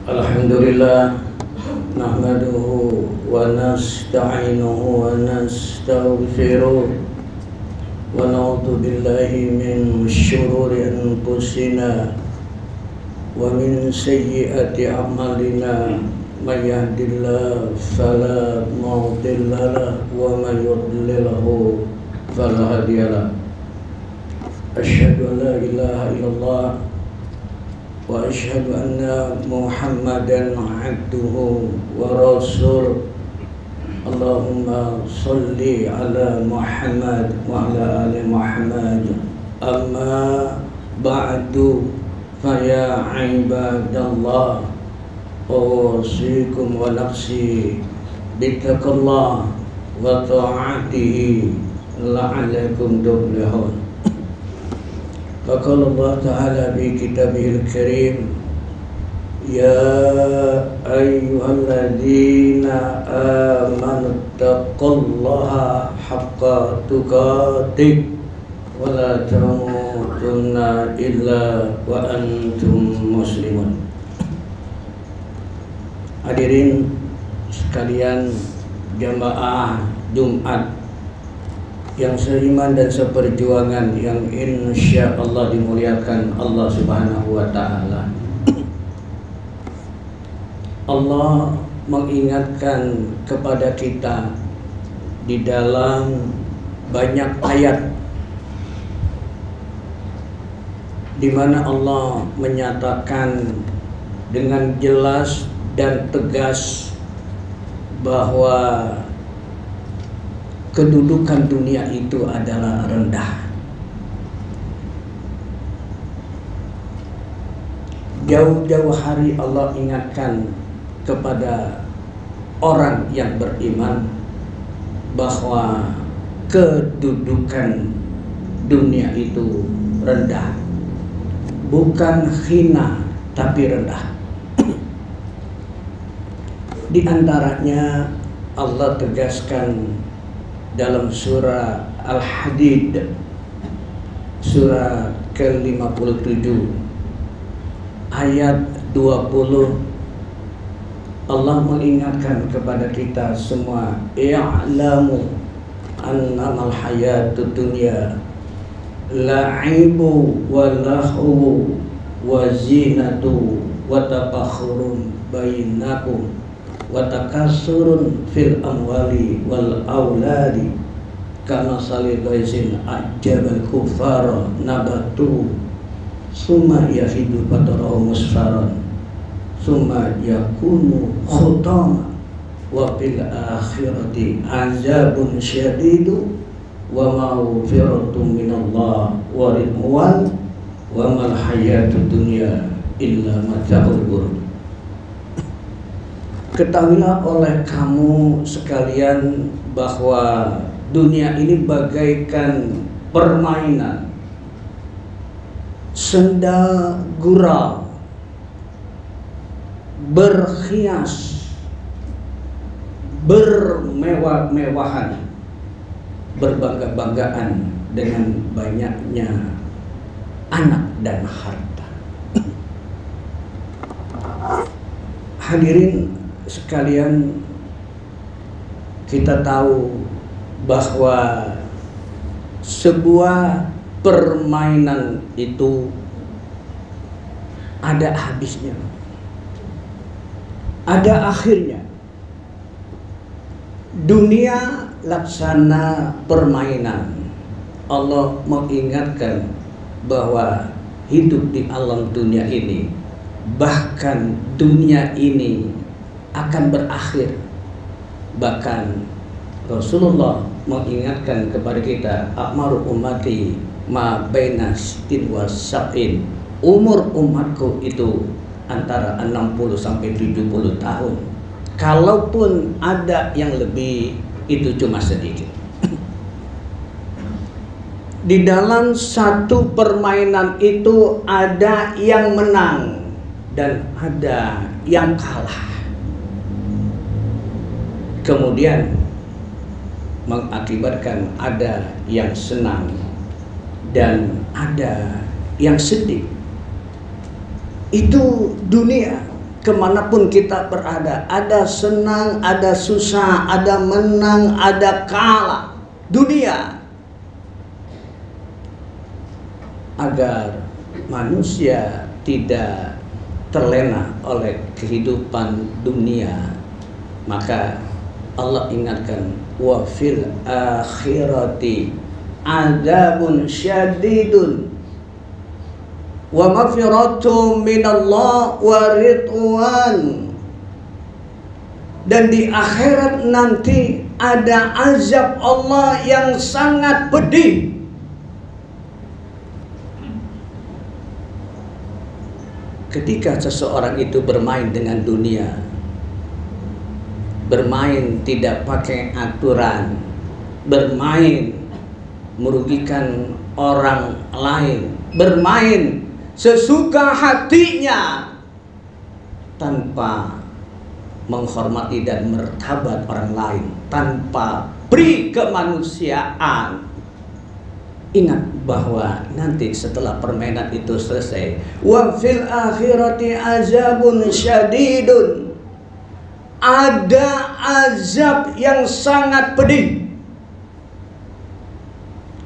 Alhamdulillah nahmaduhu wa nasta'inuhu wa nastaghfiruh wa na'udzu billahi min syururi anfusina wa min sayyiati a'malina may yahdihillahu fala mudilla lahu wa may yudlilhu fala hadiya lahu. Asyhadu an la ilaha illallah wa asyhadu anna Muhammadan abduhu wa rasuluh. Allahumma salli ala Muhammad wa ala ali Muhammad. Amma ba'du, fa ya ibadallah, awsikum wa nafsi bittaqallah wa ta'atihi la'allakum tuflihun. Faqala Allah Ta'ala fi kitabihil karim, ya ayyuhalladzina amanu taqullaha haqqa tuqatih wa la tamutunna illa wa antum muslimun. Hadirin sekalian jamaah Jumat yang seiman dan seperjuangan, yang insya Allah dimuliakan Allah Subhanahu wa Ta'ala. Allah mengingatkan kepada kita di dalam banyak ayat di mana Allah menyatakan dengan jelas dan tegas bahwa kedudukan dunia itu adalah rendah. Jauh-jauh hari Allah ingatkan kepada orang yang beriman bahwa kedudukan dunia itu rendah. Bukan hina, tapi rendah. Di antaranya Allah tegaskan dalam surah Al-Hadid, surah ke-57 ayat 20, Allah mengingatkan kepada kita semua, i'lamu annamal hayatud dunya la'ibu wa lahu wa zinatu wa tafakhurun bainakum wa takassurun fil amwali wal auladi kama salidaisin ajabal kufara nabatu summa yahidu fatarahu musfaran summa yakunu khutama wa fil akhirati azabun syadidu wa maghfiratun minallah wa ridwan wa mal hayatud dunya illa mata'ul ghurur. Ketahuilah oleh kamu sekalian bahwa dunia ini bagaikan permainan, senda gurau, berhias, bermewah-mewahan, berbangga-banggaan dengan banyaknya anak dan harta. Hadirin sekalian, kita tahu bahwa sebuah permainan itu ada habisnya, ada akhirnya. Dunia laksana permainan. Allah mengingatkan bahwa hidup di alam dunia ini, bahkan dunia ini akan berakhir. Bahkan Rasulullah mengingatkan kepada kita, a'maru ummati ma baina sittin wa sab'in. Umur umatku itu antara 60 sampai 70 tahun. Kalaupun ada yang lebih, itu cuma sedikit. Di dalam satu permainan itu ada yang menang dan ada yang kalah. Kemudian mengakibatkan ada yang senang dan ada yang sedih. Itu dunia. kemanapun kita berada, ada senang, ada susah, ada menang, ada kalah. Dunia, agar manusia tidak terlena oleh kehidupan dunia, maka Allah ingatkan, wa fil akhirati adzabun syadidun wa maghfiratun minallah wa ridwan. Dan di akhirat nanti ada azab Allah yang sangat pedih. Ketika seseorang itu bermain dengan dunia, bermain tidak pakai aturan, bermain merugikan orang lain, bermain sesuka hatinya tanpa menghormati dan martabat orang lain, tanpa beri kemanusiaan. Ingat bahwa nanti setelah permainan itu selesai, wa fil akhirati azabun syadidun, ada azab yang sangat pedih.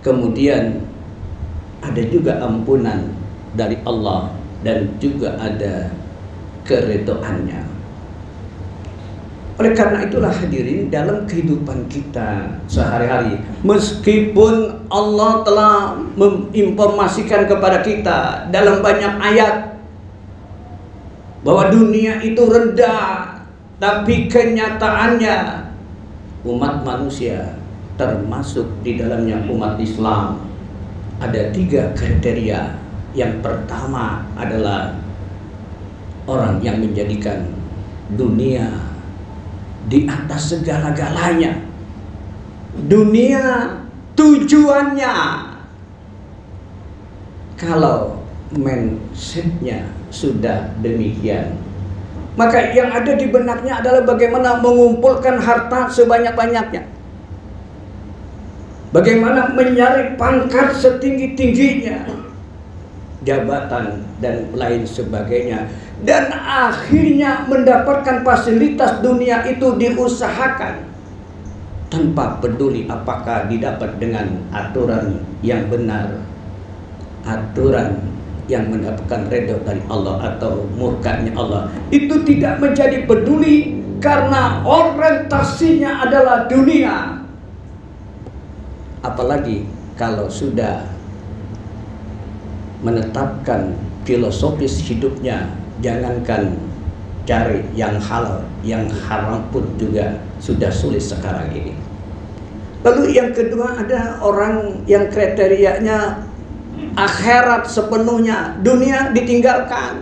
Kemudian ada juga ampunan dari Allah dan juga ada keridhaannya. Oleh karena itulah hadirin, dalam kehidupan kita sehari-hari, meskipun Allah telah menginformasikan kepada kita dalam banyak ayat bahwa dunia itu rendah, tapi kenyataannya umat manusia, termasuk di dalamnya umat Islam, ada 3 kriteria. Yang pertama adalah orang yang menjadikan dunia di atas segala-galanya. Dunia tujuannya. Kalau mindsetnya sudah demikian, maka yang ada di benaknya adalah bagaimana mengumpulkan harta sebanyak-banyaknya, bagaimana mencari pangkat setinggi-tingginya, jabatan dan lain sebagainya, dan akhirnya mendapatkan fasilitas dunia itu diusahakan tanpa peduli apakah didapat dengan aturan yang benar, aturan yang mendapatkan redha dari Allah atau murkanya Allah. Itu tidak menjadi peduli karena orientasinya adalah dunia. Apalagi kalau sudah menetapkan filosofis hidupnya, jangankan cari yang halal, yang haram pun juga sudah sulit sekarang ini. Lalu yang kedua, ada orang yang kriterianya akhirat sepenuhnya, dunia ditinggalkan.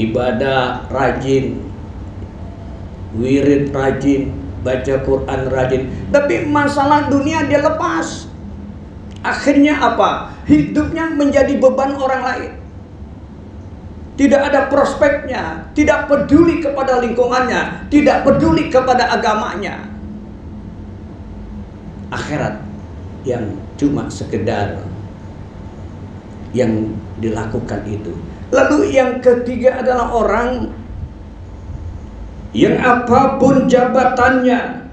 Ibadah rajin, wirid rajin, baca Quran rajin, tapi masalah dunia dia lepas. Akhirnya apa? Hidupnya menjadi beban orang lain. Tidak ada prospeknya, tidak peduli kepada lingkungannya, tidak peduli kepada agamanya. Akhirat yang cuma sekedar yang dilakukan itu. Lalu yang ketiga adalah orang yang apapun jabatannya,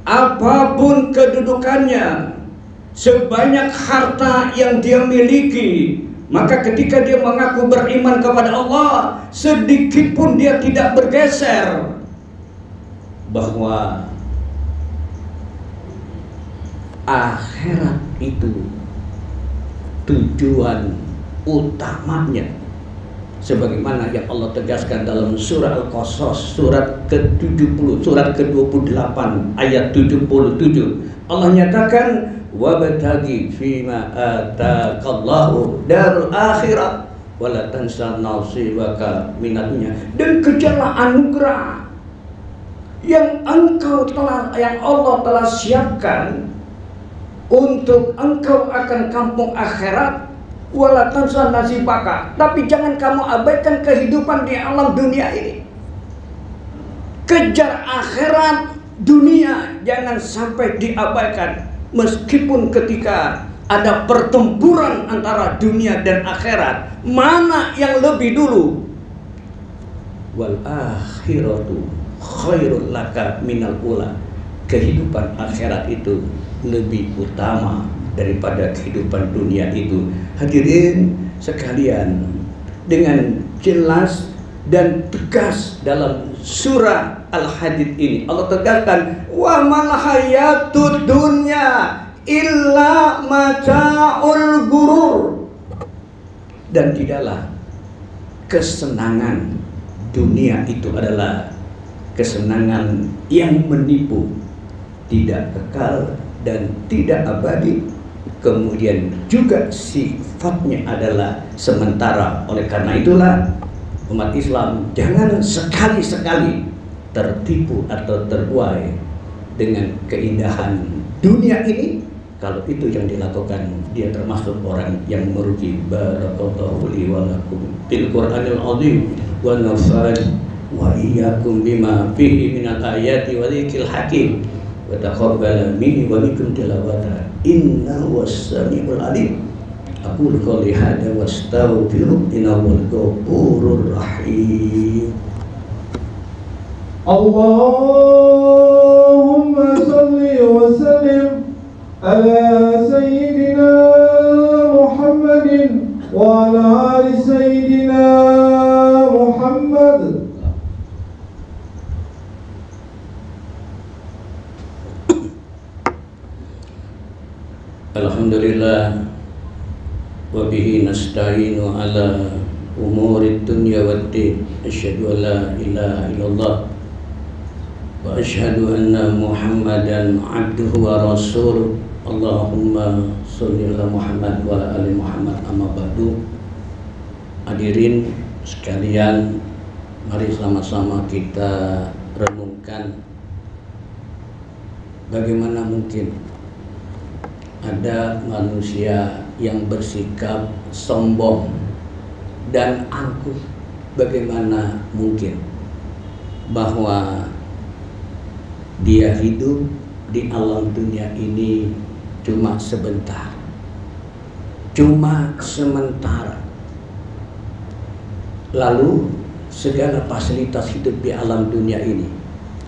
apapun kedudukannya, sebanyak harta yang dia miliki, maka ketika dia mengaku beriman kepada Allah, sedikit pun dia tidak bergeser bahwa akhirat itu tujuan utamanya, sebagaimana yang Allah tegaskan dalam surah Al-Qasas surat ke-70, surat ke-28 ayat 77. Allah nyatakan, wabtaghi fima ataqallahu darul akhirah wala tansa nasibaka minad dunya. Dan kejarlah anugerah yang Allah telah siapkan untuk engkau akan kampung akhirat, wala tansa nasibaka. Tapi jangan kamu abaikan kehidupan di alam dunia ini. Kejar akhirat, dunia jangan sampai diabaikan. Meskipun ketika ada pertempuran antara dunia dan akhirat, mana yang lebih dulu? Wal akhiratu khairul laka minal ula. Kehidupan akhirat itu lebih utama daripada kehidupan dunia itu. Hadirin sekalian, dengan jelas dan tegas dalam surah Al-Hadid ini Allah tegaskan, wa mal hayatud dunya illa mata'ul gurur. Dan tidaklah kesenangan dunia itu adalah kesenangan yang menipu, tidak kekal dan tidak abadi, kemudian juga sifatnya adalah sementara. Oleh karena itulah umat Islam jangan sekali-sekali tertipu atau terbuai dengan keindahan dunia ini. Kalau itu yang dilakukan, dia termasuk orang yang merugi. Barakallahu li wa lakum bil Qur'anil azim wa nafa'ani wa iyyakum bima fihi minal ayati wa dzikril hakim wa taqabbal minni wa minkum tilawata innahu was-sami'ul alim. Aqulu qouli hadza wastaghfiru innahu ghafurur rahim. Allahumma salli wa sallim ala sayyidina Muhammadin wa ala ali sayyidina Muhammad. Alhamdulillah wa bihi nasta'inu ala umuri dunya waddin. Asyhadu an la ilaha illallah wa asyhadu anna Muhammadan abduhu wa rasuluh. Allahumma sholli ala Muhammad wa ala ali Muhammad, amma ba'du. Hadirin sekalian, mari sama-sama kita renungkan bagaimana mungkin ada manusia yang bersikap sombong dan angkuh. Bagaimana mungkin bahwa dia hidup di alam dunia ini cuma sebentar, cuma sementara, lalu segala fasilitas hidup di alam dunia ini,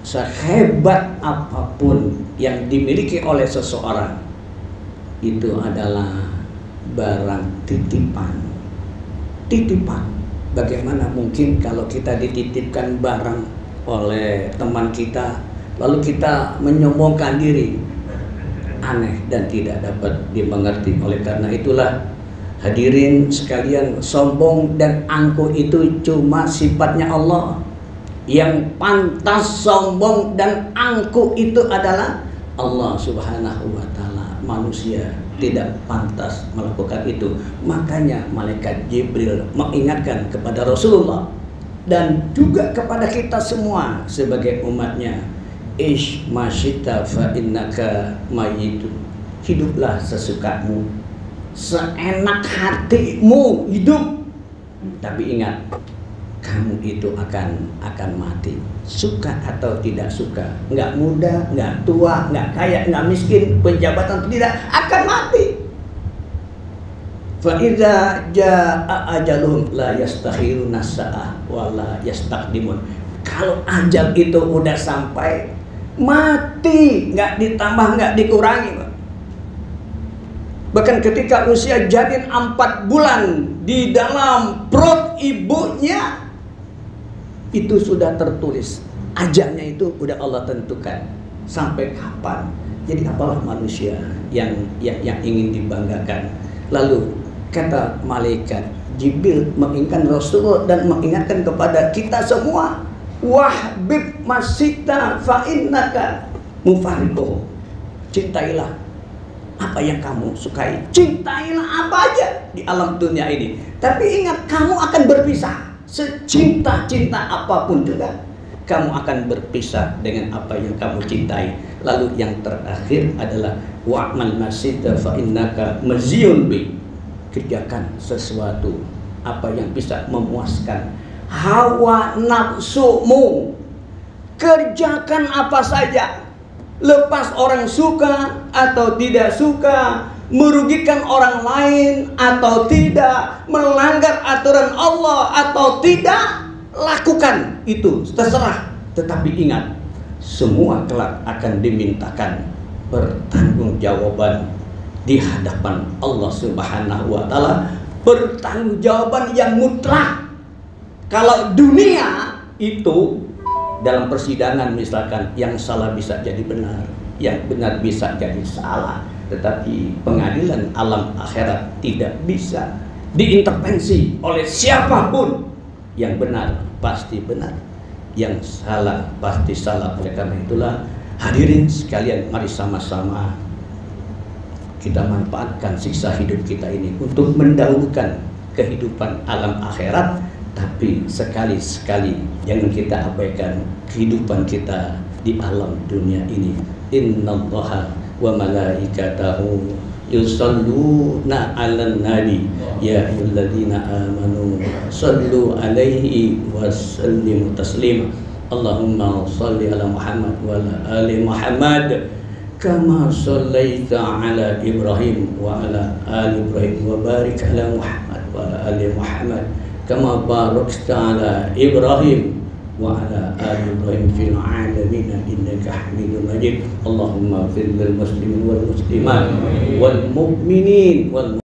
sehebat apapun yang dimiliki oleh seseorang, itu adalah barang titipan. Titipan. Bagaimana mungkin kalau kita dititipkan barang oleh teman kita, lalu kita menyombongkan diri? Aneh dan tidak dapat dimengerti. Oleh karena itulah, hadirin sekalian, sombong dan angkuh itu cuma sifatnya Allah. Yang pantas sombong dan angkuh itu adalah Allah Subhanahu wa ta'ala. Manusia tidak pantas melakukan itu. Makanya malaikat Jibril mengingatkan kepada Rasulullah dan juga kepada kita semua sebagai umatnya, ish masyita fa innaka mayyitun. Hiduplah sesukamu, seenak hatimu hidup, tapi ingat, kamu itu akan mati. Suka atau tidak suka, nggak muda, nggak tua, nggak kaya, nggak miskin, penjabatan atau tidak, akan mati. Fa idza jaa ajalun la yastakhiruna sa'ah wa la yastaqdimun. Kalau ajal itu udah sampai, mati, nggak ditambah, nggak dikurangi. Bahkan ketika usia janin 4 bulan di dalam perut ibunya, itu sudah tertulis, ajalnya itu udah Allah tentukan sampai kapan. Jadi apalah manusia yang ingin dibanggakan. Lalu kata malaikat Jibril mengingatkan Rasulullah dan mengingatkan kepada kita semua, wahbib masita fa innaka mufariqu. Cintailah apa yang kamu sukai, cintailah apa aja di alam dunia ini, tapi ingat kamu akan berpisah. Secinta-cinta apapun juga, kamu akan berpisah dengan apa yang kamu cintai. Lalu yang terakhir adalah wa'mal masita fa innaka maziyun bi. Kerjakan sesuatu apa yang bisa memuaskan hawa nafsumu. Kerjakan apa saja, lepas orang suka atau tidak suka, merugikan orang lain atau tidak, melanggar aturan Allah atau tidak, lakukan itu, terserah. Tetapi ingat, semua kelak akan dimintakan pertanggungjawaban di hadapan Allah Subhanahu wa Ta'ala, pertanggungjawaban yang mutlak. Kalau dunia itu dalam persidangan misalkan, yang salah bisa jadi benar, yang benar bisa jadi salah, tetapi pengadilan alam akhirat tidak bisa diintervensi oleh siapapun. Yang benar pasti benar, yang salah pasti salah. Oleh karena itulah, hadirin sekalian, mari sama-sama kita manfaatkan sisa hidup kita ini untuk mendahulukan kehidupan alam akhirat. Tapi sekali-sekali jangan kita abaikan kehidupan kita di alam dunia ini. Innallaha wa malaikatahu yusalluna 'alan nabi ya ayyuhalladzina amanu sallu 'alaihi wa sallimu taslima. Allahumma shalli ala Muhammad wa ala ali Muhammad kama shallaita ala Ibrahim wa ala ali Ibrahim wa barik ala Muhammad wa ala ali Muhammad kama barakta ala Ibrahim wa ala ali Ibrahim fil alamin innaka Hamidum Majid. Allahumma fil muslimin wal muslimat wal mu'minin wal